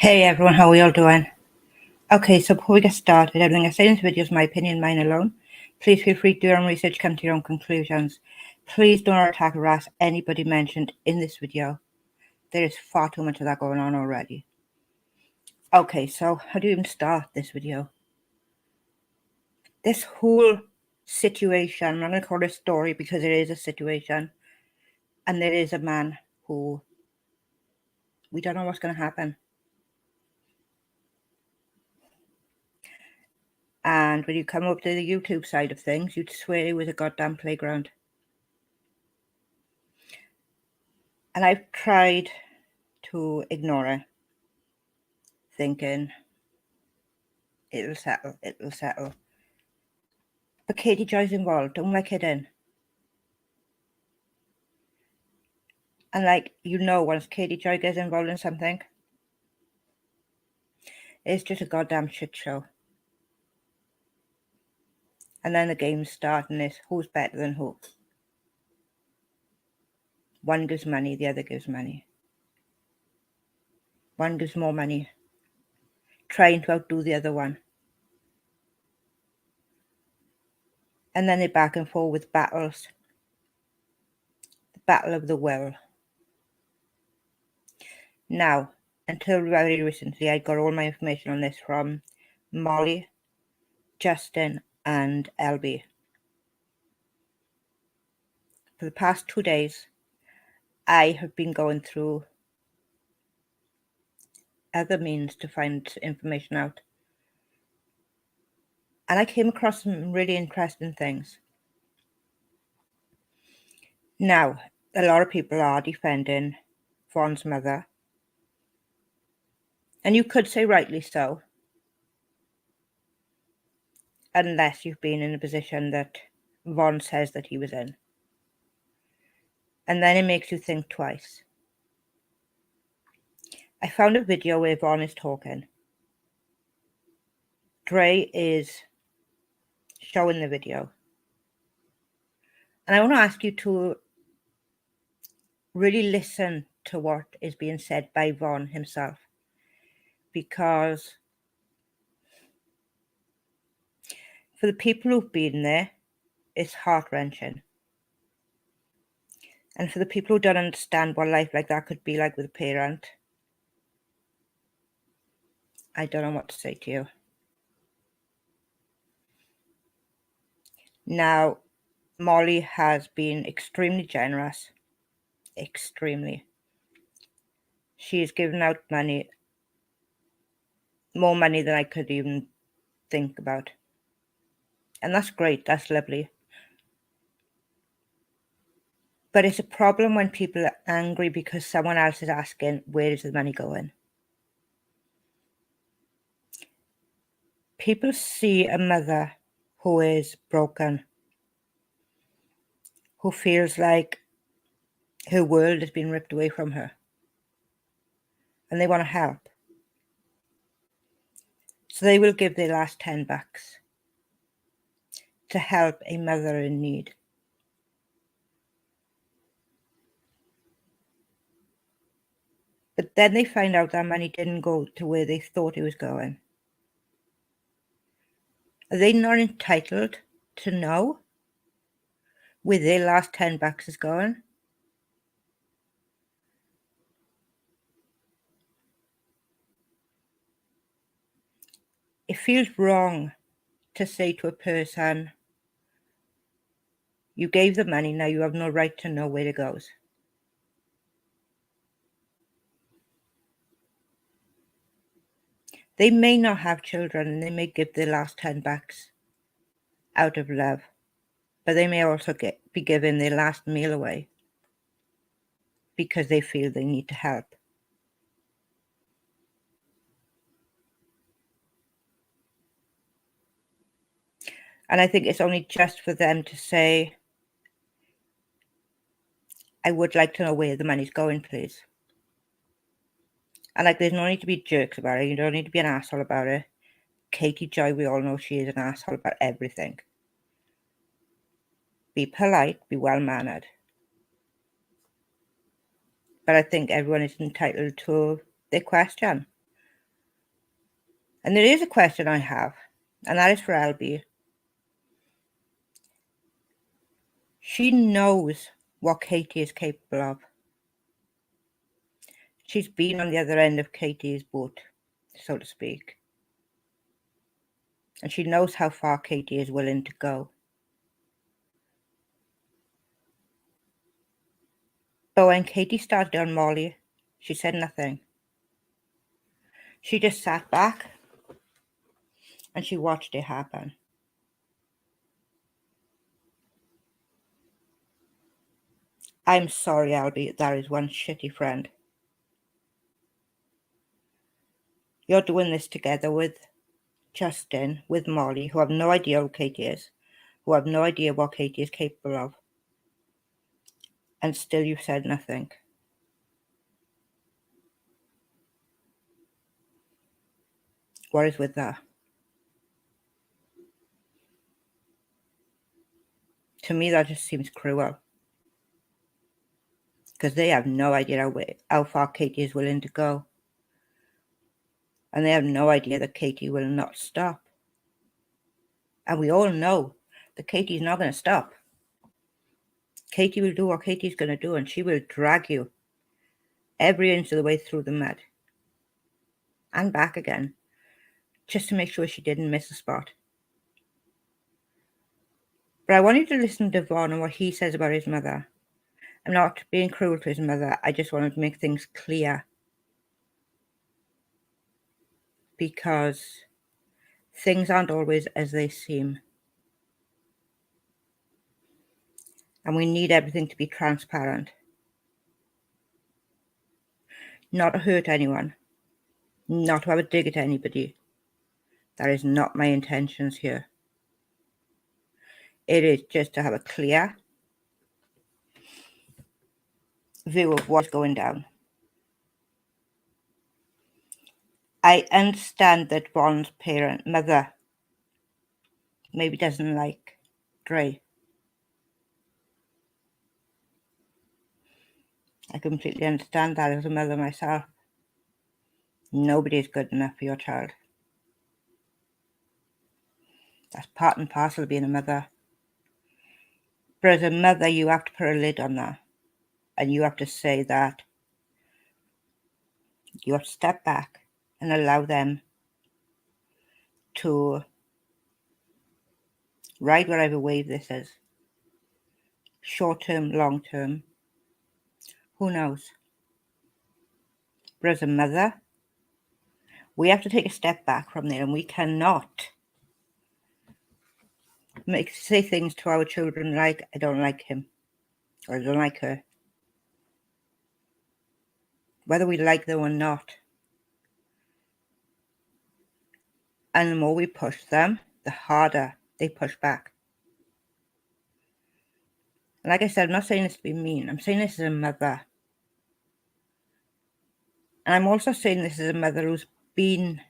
Hey everyone, how are we all doing? Okay, so before we get started, everything I say in this video is my opinion, mine alone. Please feel free to do your own research, come to your own conclusions. Please don't attack or harass anybody mentioned in this video. There is far too much of that going on already. Okay, so how do you even start this video? This whole situation, I'm not going to call it a story because it is a situation, and there is a man who we don't know what's going to happen. And when you come up to the YouTube side of things, you'd swear it was a goddamn playground. And I've tried to ignore it, thinking it'll settle. But Katie Joy's involved, don't let it in. And once Katie Joy gets involved in something, it's just a goddamn shit show. And then the games start and it's who's better than who. One gives money, the other gives money. One gives more money, trying to outdo the other one. And then they're back and forth with battles. The battle of the will. Now, until very recently, I got all my information on this from Molly, Justin, and LB. For the past 2 days, I have been going through other means to find information out. And I came across some really interesting things. Now, a lot of people are defending Vaughn's mother. And you could say rightly so. Unless you've been in a position that Vaughan says that he was in. And then it makes you think twice. I found a video where Vaughan is talking. Dre is showing the video. And I want to ask you to really listen to what is being said by Vaughan himself. Because for the people who've been there, it's heart-wrenching. And for the people who don't understand what life like that could be like with a parent, I don't know what to say to you. Now, Molly has been extremely generous. Extremely. She has given out money, more money than I could even think about. And that's great, that's lovely. But it's a problem when people are angry because someone else is asking, where is the money going? People see a mother who is broken, who feels like her world has been ripped away from her, and they want to help. So they will give their last $10 to help a mother in need. But then they find out that money didn't go to where they thought it was going. Are they not entitled to know where their last $10 is going? It feels wrong to say to a person, you gave the money, now you have no right to know where it goes. They may not have children and they may give their last $10 out of love, but they may also be giving their last meal away because they feel they need to help. And I think it's only just for them to say, I would like to know where the money's going, please. And there's no need to be jerks about it. You don't need to be an asshole about it. Katie Joy, we all know she is an asshole about everything. Be polite, be well-mannered. But I think everyone is entitled to their question. And there is a question I have, and that is for Albie. She knows what Katie is capable of. She's been on the other end of Katie's boat, so to speak. And she knows how far Katie is willing to go. But when Katie started on Molly, she said nothing. She just sat back and she watched it happen. I'm sorry, Albie, that is one shitty friend. You're doing this together with Justin, with Molly, who have no idea who Katie is, who have no idea what Katie is capable of. And still you've said nothing. What is with that? To me, that just seems cruel. Because they have no idea how far Katie is willing to go. And they have no idea that Katie will not stop. And we all know that Katie's not going to stop. Katie will do what Katie's going to do, and she will drag you every inch of the way through the mud and back again, just to make sure she didn't miss a spot. But I want you to listen to Vaughn and what he says about his mother. I'm not being cruel to his mother. I just wanted to make things clear. Because things aren't always as they seem. And we need everything to be transparent. Not to hurt anyone. Not to have a dig at anybody. That is not my intentions here. It is just to have a clear view of what's going down. I understand that Vaughn's mother, maybe doesn't like Dre. I completely understand that as a mother myself. Nobody is good enough for your child. That's part and parcel of being a mother. But as a mother, you have to put a lid on that. And you have to say that you have to step back and allow them to ride whatever wave this is. Short term, long term. Who knows? But as a mother, we have to take a step back from there, and we cannot say things to our children like, I don't like him, or I don't like her. Whether we like them or not. And the more we push them, the harder they push back. And like I said, I'm not saying this to be mean. I'm saying this as a mother. And I'm also saying this as a mother who's been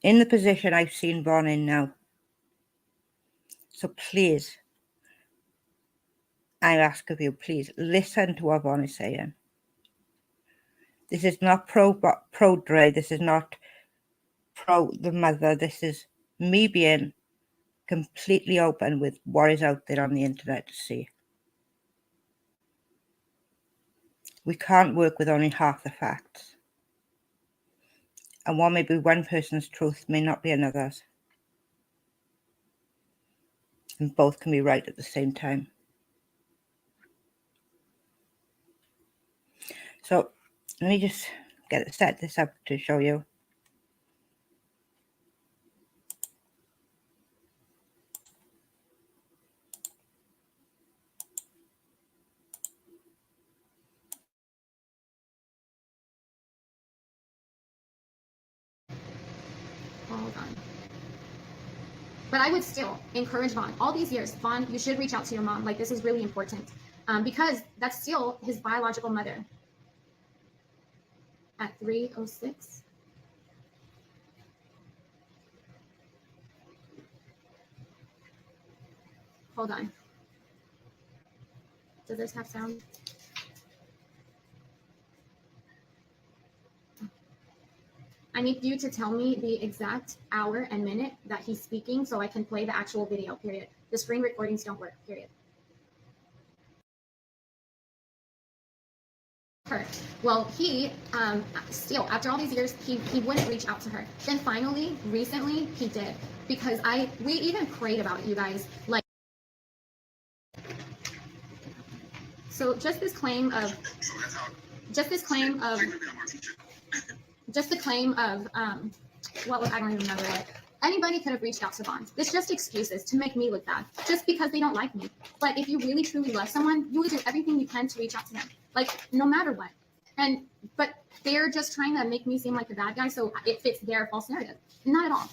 in the position I've seen Vaughn in now. So please, I ask of you, please listen to what Vaughn is saying. This is not pro Dre. This is not pro the mother. This is me being completely open with what is out there on the internet to see. We can't work with only half the facts. And what may be one person's truth may not be another's. And both can be right at the same time. So let me just set this up to show you. Hold on. But I would still encourage Vaughn. All these years, Vaughn, you should reach out to your mom. Like, this is really important. Because that's still his biological mother. At 3:06. Hold on. Does this have sound? I need you to tell me the exact hour and minute that he's speaking so I can play the actual video, period. The screen recordings don't work, period. Her. Well, he still, after all these years, he wouldn't reach out to her. Then finally, recently, he did. Because we even prayed about it, you guys. Like, so just the claim of what was, I don't even remember what. Anybody could have reached out to Vaughn. It's just excuses to make me look bad, just because they don't like me. But if you really truly love someone, you would do everything you can to reach out to them, like no matter what. But they're just trying to make me seem like the bad guy, so it fits their false narrative. Not at all.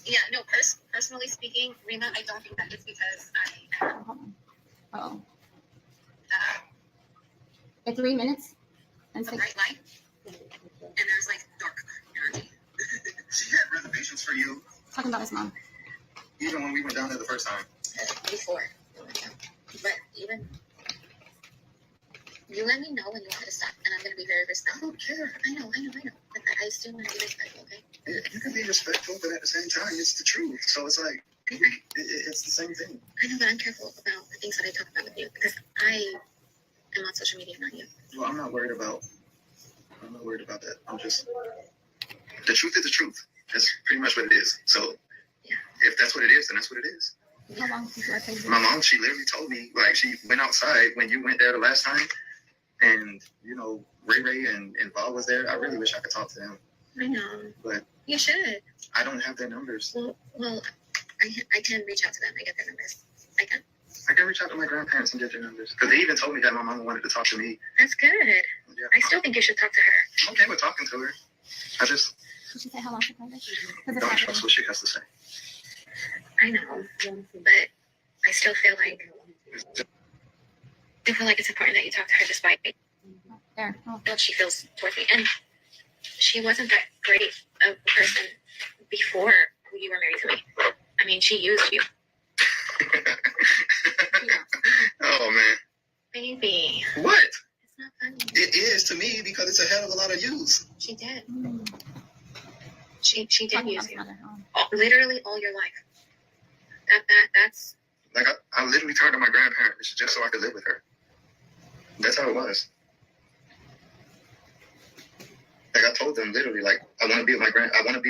Yeah, no. Personally speaking, Rima, I don't think that it's because I am. Oh. At 3 minutes and 6. Bright light, and there's like dark energy. She had reservations for you. Talking about his mom. Even when we went down there the first time. Before. But even you let me know when you want to stop, and I'm gonna be very respectful. I don't care. I know. But I still want to be respectful, okay? You can be respectful, but at the same time, it's the truth. So it's like it's the same thing. I know, but I'm careful about the things that I talk about with you because I am on social media, not you. Well, I'm not worried about that. I'm just the truth is the truth. That's pretty much what it is. So yeah, if that's what it is, then that's what it is. How long did you My mom, she literally told me, like, she went outside when you went there the last time, and you know, Ray and Bob was there. I really wish I could talk to them. I know, but you should. I don't have their numbers. Well, I can reach out to them. I get their numbers. I can reach out to my grandparents and get their numbers. Because they even told me that my mom wanted to talk to me. That's good. Yeah. I still think you should talk to her. I'm okay with talking to her. Did she say how long she planned? Don't trust what she has to say. I know, but I still feel like it's important that you talk to her despite what she feels towards me. And she wasn't that great of a person before you were married to me. I mean, she used you. Oh, man. Baby. What? It's not funny. It is to me because it's a hell of a lot of use. She did. She did use you. Literally all your life. That's... Like, I literally turned to my grandparents just so I could live with her. That's how it was. Like, I told them literally, like, I want to be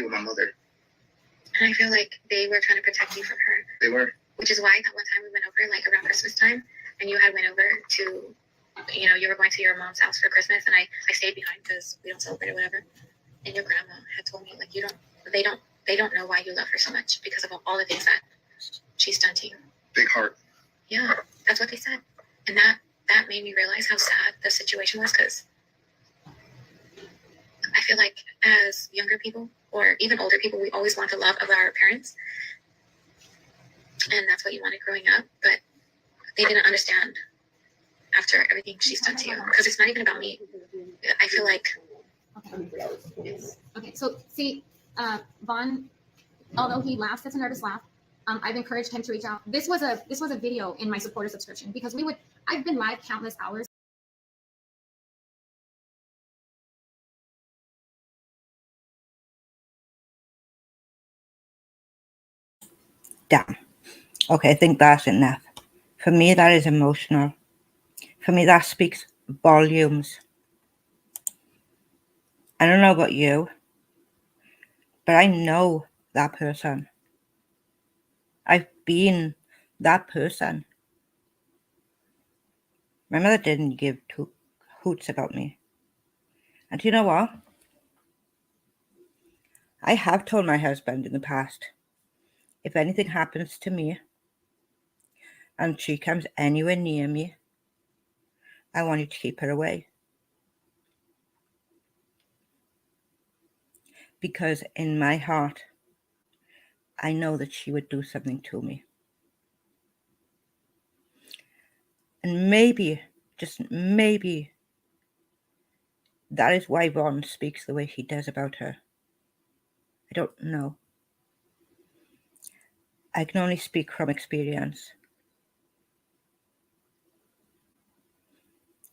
with my mother. And I feel like they were trying to protect you from her. They were. Which is why that one time we went over, like, around Christmas time, and you had went over to, you know, you were going to your mom's house for Christmas, and I stayed behind because we don't celebrate or whatever. And your grandma had told me, like, they don't know why you love her so much because of all the things that she's done to you. Big heart. Yeah, that's what they said. And that made me realize how sad the situation was, because I feel like as younger people or even older people, we always want the love of our parents. And that's what you wanted growing up. But they didn't understand after everything she's done to you. Because it's not even about me. I feel like... Okay, so see, Vaughn, although he laughs, it's a nervous laugh. I've encouraged him to reach out. This was a video in my supporter subscription because I've been live countless hours. Damn. Okay, I think that's enough. For me, that is emotional. For me, that speaks volumes. I don't know about you, but I know that person. I've been that person. My mother didn't give two hoots about me. And you know what? I have told my husband in the past, if anything happens to me and she comes anywhere near me, I want you to keep her away. Because in my heart, I know that she would do something to me. And maybe, just maybe, that is why Vaughn speaks the way he does about her. I don't know. I can only speak from experience.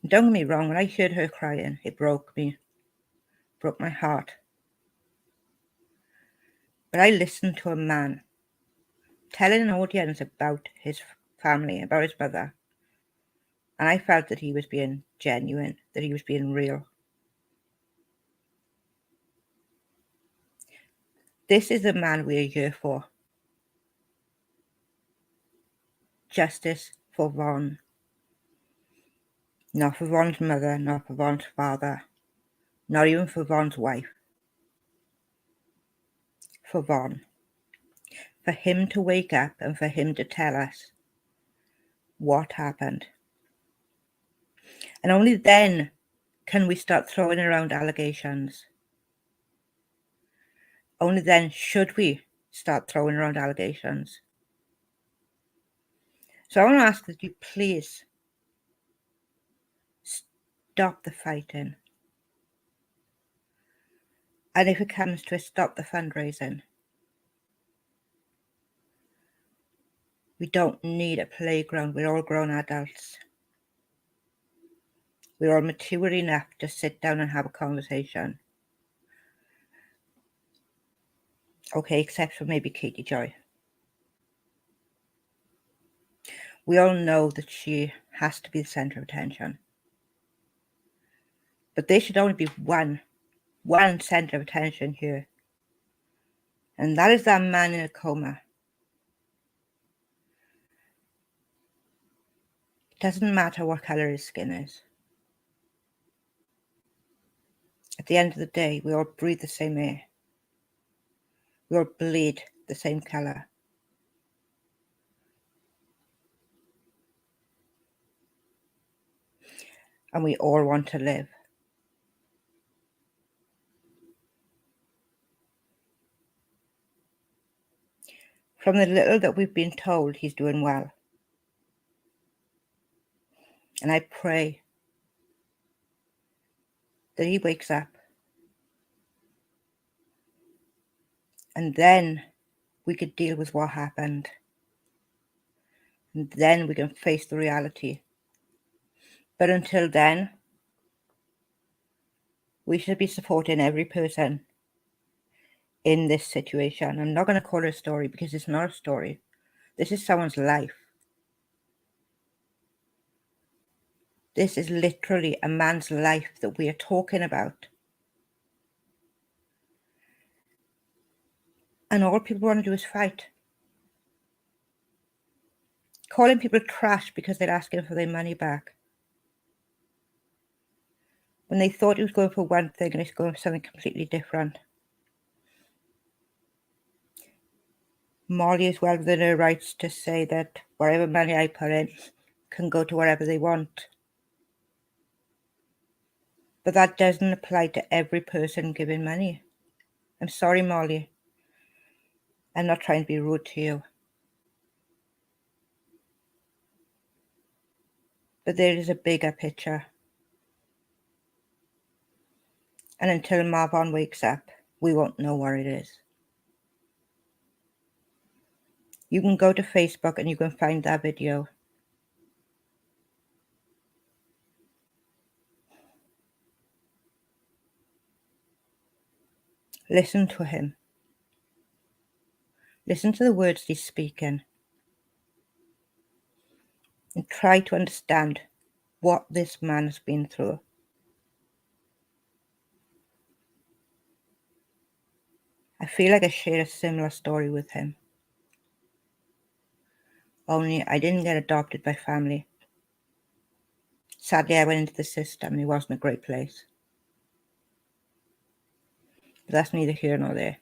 Don't get me wrong, when I heard her crying, it broke me. Broke my heart. But I listened to a man telling an audience about his family, about his mother. And I felt that he was being genuine, that he was being real. This is the man we are here for. Justice for Ron. Not for Ron's mother, not for Ron's father, not even for Ron's wife. For Ron. For him to wake up and for him to tell us what happened. And only then can we start throwing around allegations. Only then should we start throwing around allegations. So I want to ask that you please stop the fighting. And if it comes to it, stop the fundraising. We don't need a playground. We're all grown adults. We're all mature enough to sit down and have a conversation. Okay, except for maybe Katie Joy. We all know that she has to be the centre of attention. But there should only be one centre of attention here. And that is that man in a coma. It doesn't matter what colour his skin is. At the end of the day, we all breathe the same air. We all bleed the same colour. And we all want to live. From the little that we've been told, he's doing well. And I pray that he wakes up. And then we could deal with what happened. And then we can face the reality. But until then, we should be supporting every person in this situation. I'm not going to call it a story because it's not a story. This is someone's life. This is literally a man's life that we are talking about. And all people want to do is fight. Calling people trash because they're asking for their money back. When they thought he was going for one thing and he's going for something completely different. Molly is well within her rights to say that whatever money I put in can go to wherever they want. But that doesn't apply to every person giving money. I'm sorry, Molly. I'm not trying to be rude to you. But there is a bigger picture. And until Marvon wakes up, we won't know what it is. You can go to Facebook and you can find that video. Listen to him. Listen to the words he's speaking. And try to understand what this man has been through. I feel like I shared a similar story with him. Only I didn't get adopted by family. Sadly, I went into the system and it wasn't a great place. But that's neither here nor there.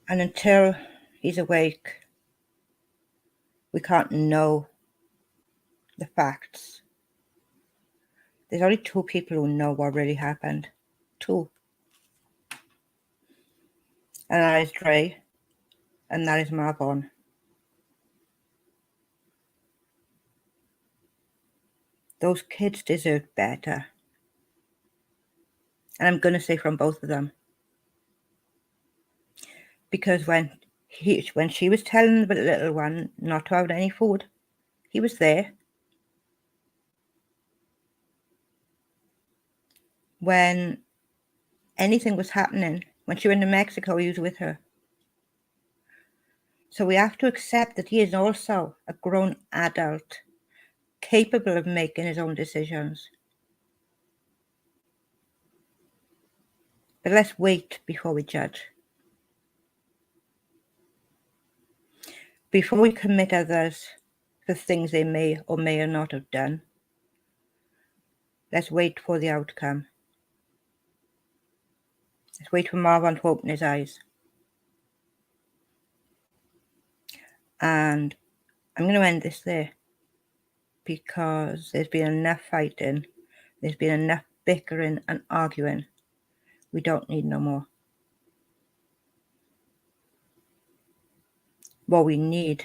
And until he's awake, we can't know the facts. There's only two people who know what really happened. Two. And that is Dre, and that is Marvon. Those kids deserve better. And I'm going to say from both of them. Because when she was telling the little one not to have any food, he was there. When anything was happening, when she went to Mexico, he was with her. So we have to accept that he is also a grown adult, capable of making his own decisions. But let's wait before we judge. Before we commit others for things they may or may not have done, let's wait for the outcome. Let's wait for Marvon to open his eyes. And I'm going to end this there, because there's been enough fighting, there's been enough bickering and arguing. We don't need no more. What we need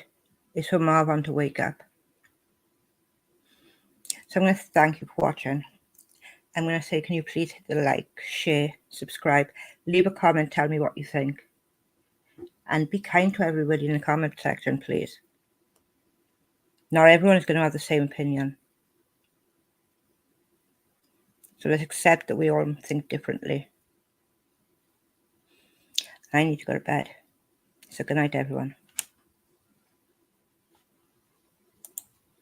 is for Marvon to wake up. So I'm going to thank you for watching. I'm going to say, can you please hit the like, share, subscribe, leave a comment, tell me what you think. And be kind to everybody in the comment section, please. Not everyone is going to have the same opinion. So let's accept that we all think differently. I need to go to bed. So good night, everyone.